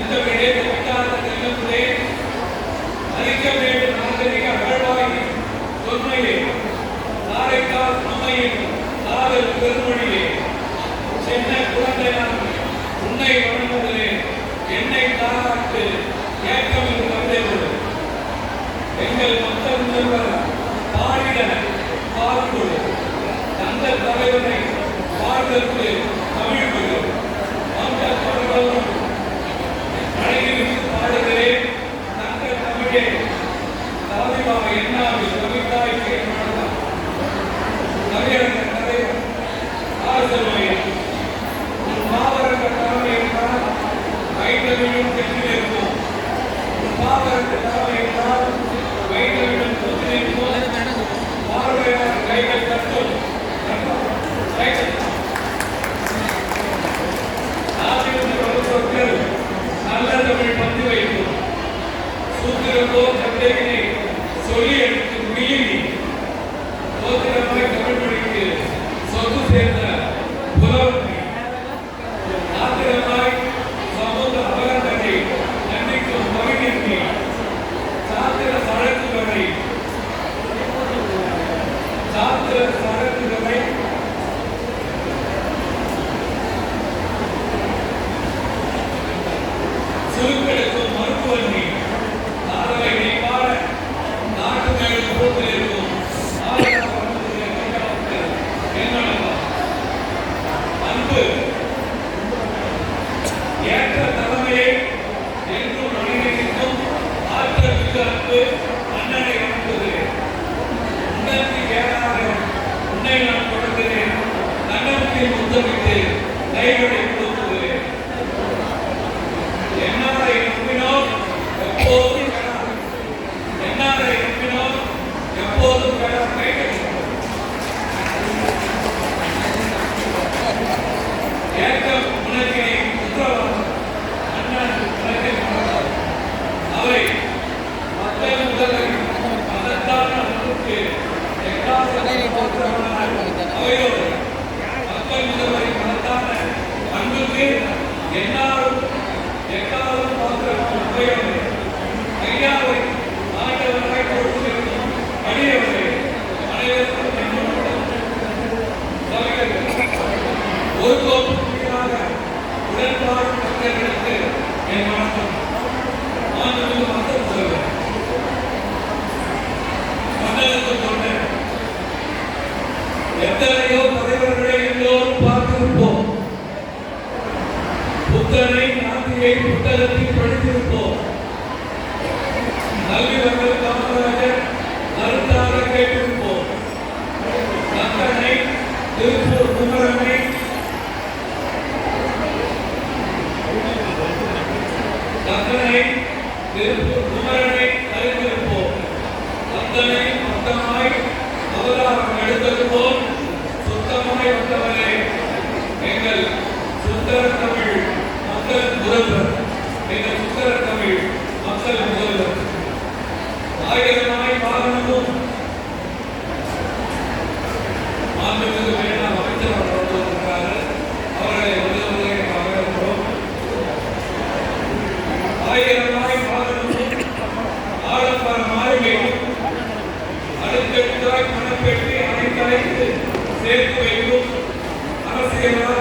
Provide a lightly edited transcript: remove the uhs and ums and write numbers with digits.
செந்தமிழே கவிதாத செல்லமுதே அரிக்க வேண்டும் நாகரிக அகழ்வாய் தொன்மையே காரைக்கால் அம்மையின் காதல் பெருமொழியே சின்ன குழந்தையான உன்னை வணங்குவதிலே என்னை தாராட்டு ஏற்கமில் கவிதைகள் எங்கள் மக்கள் முதல்வர் பாடிட பால்கொடு தந்த தலைவனை பாடுதற்கு தமிழ் கொடு மக்கள் தொடர்பும் அழகிவிட்டு பாடுகிறேன் தங்க தமிழே தாவிவா என்னாவில் கவிதாய்க்கு என்னதான் கவியரங்க தலைவர் ஆசல்மையில் உன் மாவரங்க தலைமை என்றால் வைத்தவிடும் பெற்றிருக்கும் உன் மாவரங்க தலைமை என்றால் வைத்தவிடும் பெற்றிருக்கும் பார்வையார் கைகள் தட்டும் நல்ல தமிழ் பந்து வைக்கும் சூத்திரத்தோ சந்தையினை சொல்லி எடுத்து முடியும் சோத்திரமாய் தமிழ் மொழிக்கு சொத்து சேர்ந்த புலவனை ஆத்திரமாய் சமூக அபகண்டனை நன்றிக்கும் பகிர்ந்தி சாத்திர சரக்குகளை சுருக்கெடுக்கும் மருத்துவமனை நாளை பாட நாட்டு மேலும் போக்கில் இருக்கும் அன்பு ஏற்ற தலைமையை என்றும் அணிந்திருக்கும் ஆற்றல் மிக்க அன்பு அண்ணனை வணங்குகிறேன். உன்னத்தி ஏறாக உன்னை நான் தொடர்கிறேன். நன்னத்தில் முத்தமிட்டு கைகளை கொடுக்குகிறேன். என்னாரை நம்பினோம் எப்போதும் கடா என்னாரை நம்பினோம் எப்போதும் கடா கைகள் ஏக்கம் உனக்கினை உத்தரவாதம் அண்ணன் உனக்கை மறந்தார் அவை மக்கள் முதலை மதத்தான அன்புக்கு அவையோடு மக்கள் முதல்வரை மதத்தான அன்புக்கு என்னாலும் எக்காலும் பாத்திரமான அவையோடு ஐயாவை ஆண்டவராய் கொடுத்திருக்கும் அடியவரை அனைவருக்கும் ஒரு கோப்பு உடன்பாடு மக்களுக்கு என் வணக்கம். ஆண்டுக்கு மக்கள் சொல்வேன் மன்னருக்கு சொன்னேன். எத்தனையோ தலைவர்களை எல்லோரும் பார்த்திருப்போம். புத்தனை காந்தியை புத்தகத்தில் படித்திருப்போம். கல்விவர்கள் காமராஜர் கருத்தாக கேட்டிருப்போம். கந்தனை திருப்பூர் குமரனை திருப்பூர் குமரனை அறிந்திருப்போம். அத்தனை மொத்தமாய் அவதாரம் எடுத்தது போல் சுத்தமாய் வந்தவரே எங்கள் சுந்தர தமிழ் மக்கள் முதல்வர். எங்கள் சுந்தர தமிழ் மக்கள் முதல்வர் ஆயிரமாய் வாகனமும் மாண்புமிகு வேளாண் அமைச்சர் அவர்கள் இருக்கிறார்கள். அவர்களை முதல்வரை வரவேற்கிறோம். ஆயிரமாய் வாகனமும் ஆடம்பர மாளிகையும் அடுத்தடுத்தாய் மனப்பெற்றி அனைத்து சேர்த்து வைக்கும் அரசியலால்